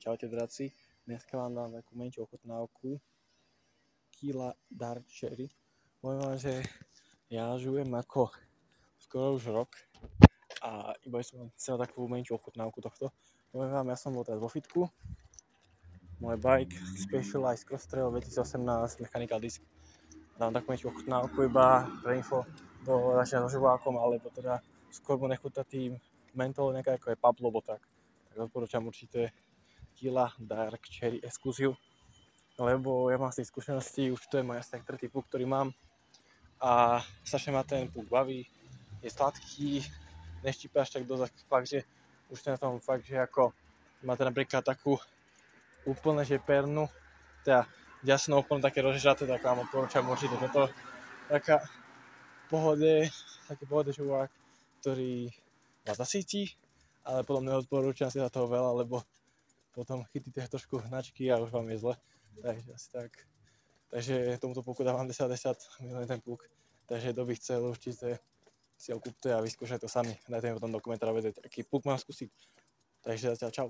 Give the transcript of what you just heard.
Čaute draci, dneska vám dám takú menšiu ochutnávku Kila Dark Cherry. Poviem vám, že ja žujem ako skoro už rok a iba som chcel takú menšiu ochutnávku tohto. Poviem vám, ja som bol teraz vo fitku, môj bike Specialized Cross Trail 2018 Mechanical Disc. Dám takú menšiu ochutnávku iba pre info do začína so žuvákom, alebo teda skôr mu nechutá tým mentol nejaká ako je Pablo, tak odporúčam určite Kila Dark Cherry Exclusive, lebo ja mám z tej skúsenosti, už to je môj asi tak tretí puk, ktorý mám a strašne ma ten puk baví, je sladký, neštípaš tak dosť, fakt, že už ten na tom fakt, že ako máte napríklad takú úplne, že pernu, teda jasno úplne také rozžaté, tak vám odporúčam určite toto, taký pohode žuvák, ktorý vás zasíti, ale potom neodporúčam si za toho veľa, lebo potom chytíte trošku hnačky a už vám je zle, takže asi tak. Takže tomuto puku dávam 10/10, milujem ten puk, takže kto by chcel určite si ho kúpte a vyskúšajte to sami. Dajte mi potom do komentára vedieť, aký puk mám skúsiť. Takže zatiaľ čau.